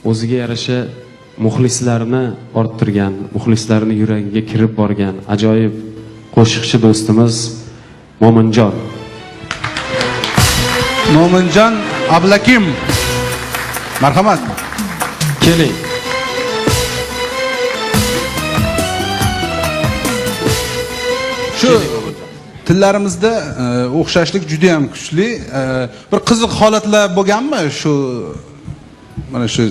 O'ziga yarasha muxlislarni orttirgan, muxlislarni yuragiga kirib borgan ajoyib qo'shiqchi do'stimiz Mo'minjon. Mo'minjon Ablakim. Marhamat. Keling. Shu tillarimizda o'xshashlik juda ham kuchli. Bir qiziq holatlar bo'lganmi shu mana shu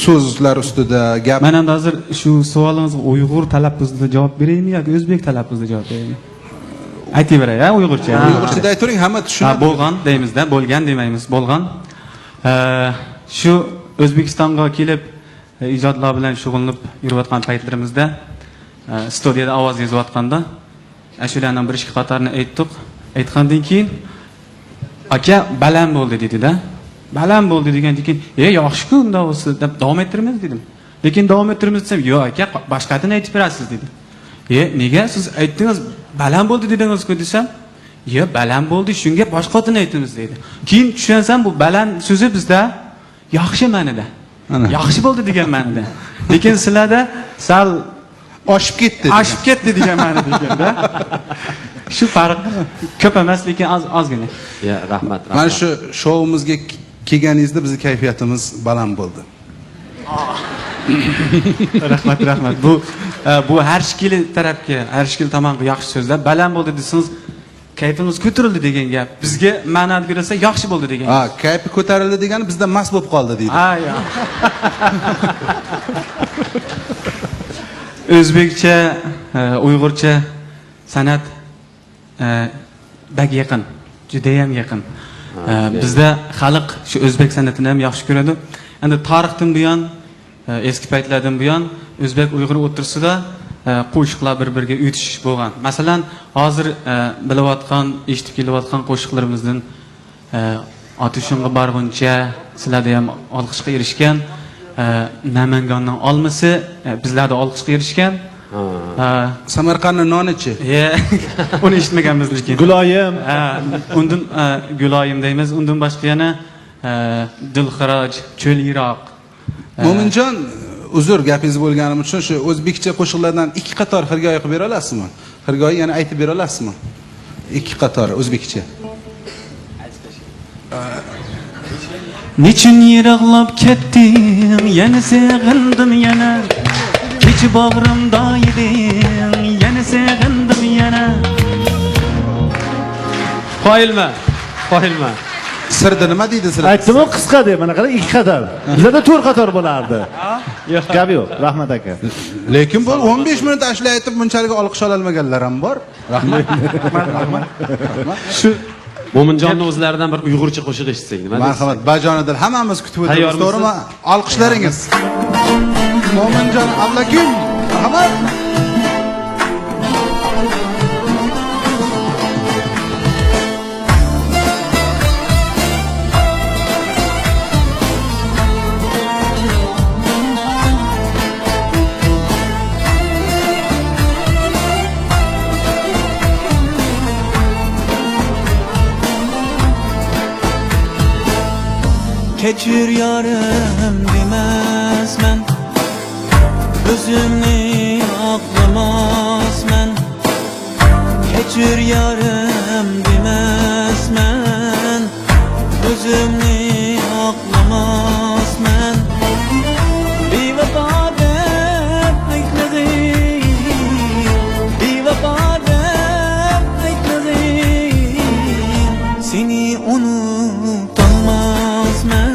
so'zlar ustida gap? Men endi hozir shu savolimizga Uyg'ur talaffuzida javob beraymi yoki o'zbek talaffuzida javob beraymi? Aytaveray, Uyg'urcha. Uyg'urchada aytavering, hamma tushunadi. Bo'lgan deymizda, bo'lgan demaymiz, bo'lgan. Shu O'zbekistonga kelib ijodlar bilan shug'ullanib yurayotgan paytlarimizda studiyada ovoz yozayotganda ashularning bir ikki qatorni aytdik. Aytgandan keyin aka baland bo'ldi dedi-da. Baland bo'ldi degandan keyin, yaxshi-ku unda bo'lsa deb davom ettiramiz dedim. Lekin davom ettiramiz desam, yo'q aka, boshqatini aytib berasiz dedi. Nega siz aytdingiz, baland bo'ldi dedingiz-ku desam, baland bo'ldi, shunga boshqatini aytamiz dedi. Keyin tushunsam bu baland so'zi bizda yaxshi ma'noda. Yaxshi bo'ldi degan ma'noda. Lekin sizlarda sal oshib ketdi. Oshib ketdi degan ma'noda ekanda. Shu farq ko'p emas, lekin ozgina. Rahmat. Mana shu showimizga kelganingizda bizning kayfiyatimiz baland bo'ldi. Rahmat. Bu har shikili tarafga, har shikili tomonga yaxshi so'zlar. Baland bo'ldi desangiz, kayfimiz ko'tarildi degan gap. Bizga ma'noga bersa, yaxshi bo'ldi degan. Kayfi ko'tarildi degani bizda mast bo'lib qoldi deydi. O'zbekcha, Uyg'urcha san'at daga yaqin, juda ham yaqin. Bizda xalq shu o'zbek san'atini ham yaxshi ko'radi. Endi tarixdan buyon, eski paytlardan buyon o'zbek Uyg'ur o'tirsida qo'shiqlar bir-biriga o'tish bo'lgan. Masalan, hozir bilayotgan, eshitib kelayotgan qo'shiqlarimizdan Otushunga borguncha sizlarda ham olqishga erishgan, Namanganning olmasi bizlarda olqishga erishgan. Samarqandning nonichi? Uni eshitmaganmiz lekin. Guloyim. Undan Guloyim deymiz. Undan boshqa yana Dilxiroj, Cho'l Iroq. Mo'minjon, uzr gapingiz bo'lganim uchun shu o'zbekcha qo'shiqlardan ikki qator xirgoyi qilib bera olasizmi? Xirgoyi yana aytib bera olasizmi? Ikki qator o'zbekcha. Nechun yig'lab ketdim, yana seg'indim yana. Nech bag'rimda eding, yana seg'indim yana. Qo'yilma. Sirda nima deydi sizlar? Aytdim, qisqa deb, mana qarang, ikki qator. Bizlarda 4 qator bo'lardi. Gap yo'q, rahmat aka. Lekin bu 15 minut ashlay aytib bunchalik olqish ola olmaganlar ham bor. Rahmat. Shu Mo'minjonni o'zlaridan bir Uyg'urcha qo'shiq eshitsak nima deysiz? Marhamat, bajonidil hammamiz kutib o'tiramiz, to'g'rimi? Olqishlaringiz. Mo'minjon Ablakim, marhamat. Kechir yarim demezmen, özümni aklamazmen. Kechir yarim demezmen, özümni aklamazmen. Bevafo deb aytmading, bevafo deb aytmading, seni unutolmazmen.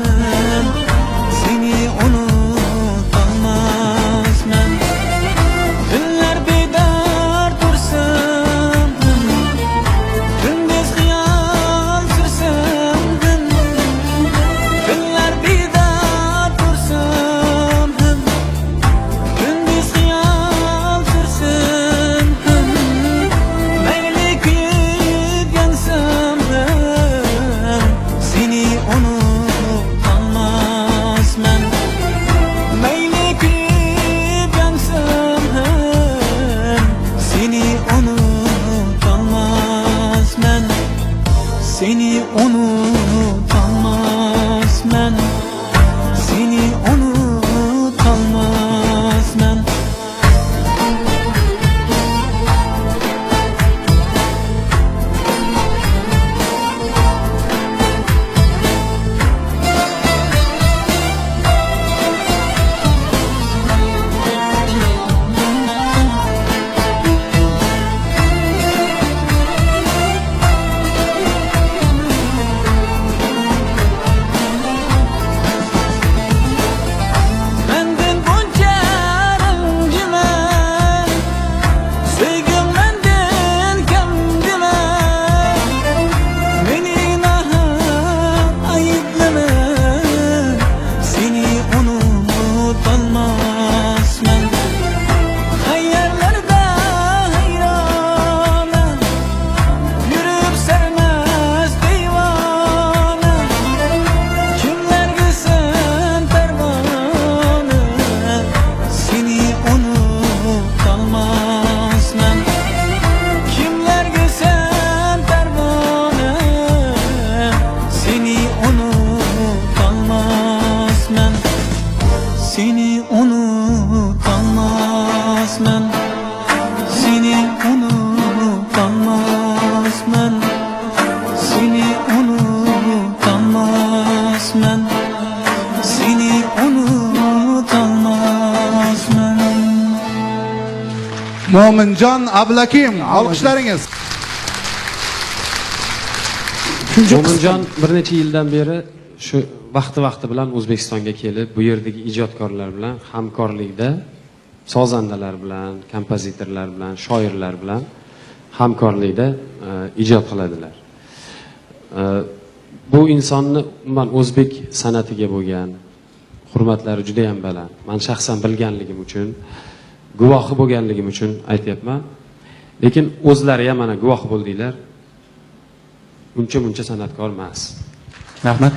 Mo'minjon Ablakim, olqishlaringiz. Mo'minjon bir necha yildan beri shu vaqti bilan O'zbekistonga kelib, bu yerdagi ijodkorlar bilan hamkorlikda, sozandalar bilan, kompozitorlar bilan, shoirlar bilan hamkorlikda ijod qiladilar. Bu insonni umuman o'zbek san'atiga bo'lgan hurmatlari juda ham baland. Men shaxsan bilganligim uchun, guvohi bo'lganligim uchun aytyapman. Lekin o'zlari ham mana guvoh bo'ldinglar. Muncha san'atkor emas. Rahmat.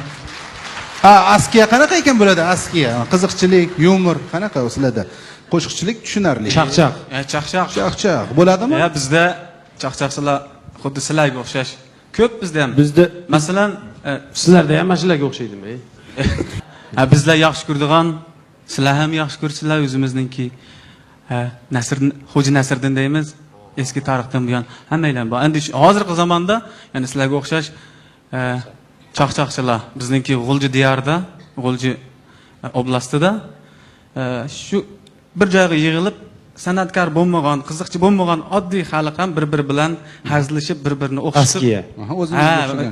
Ha, askiya qanaqa ekan bo'ladi? Askiya, qiziqchilik, yumor qanaqa sizlarda? Qo'shiqchilik tushunarli. Chaqchaq. Chaqchaq. Chaqchaq bo'ladimi? Bizda chaqchaqchilar xuddi sizlarga o'xshash. Ko'p bizda ham. Bizda Masalan, Sizlarda ham mashalarga o'xshaydimi? bizlar yaxshi ko'radigan, sizlar ham yaxshi ko'rsizlar o'zimizningki. Xo'ja Nasriddin deymiz. Eski tarixdan buyon hammanglar bor. Endi hozirgi zamonda, ya'ni sizlarga o'xshash chaqchaqchilar bizningki G'ulji diyorida, G'ulji oblastida shu bir joyga yig'ilib san'atkor bo'lmagan, qiziqchi bo'lmagan oddiy xalq ham bir-biri bilan hazillashib, bir-birini o'qishib. Askiya.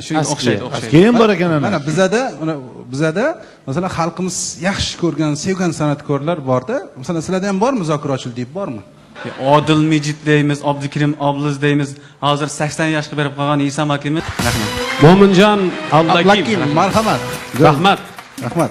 Shunga o'xshaydi. keyin bor ekan ana. Mana bizada masalan xalqimiz yaxshi ko'rgan, sevgan san'atkorlar bor-da. Masalan sizlarda ham bormi Zokir deyib bormi? Odil Mejid deymiz, Abdukarim Obliz deymiz. Hozir 80 yoshga berib qolgan Isom akamiz. Rahmat. Mo'minjon Ablakim, marhamat. Rahmat. Rahmat.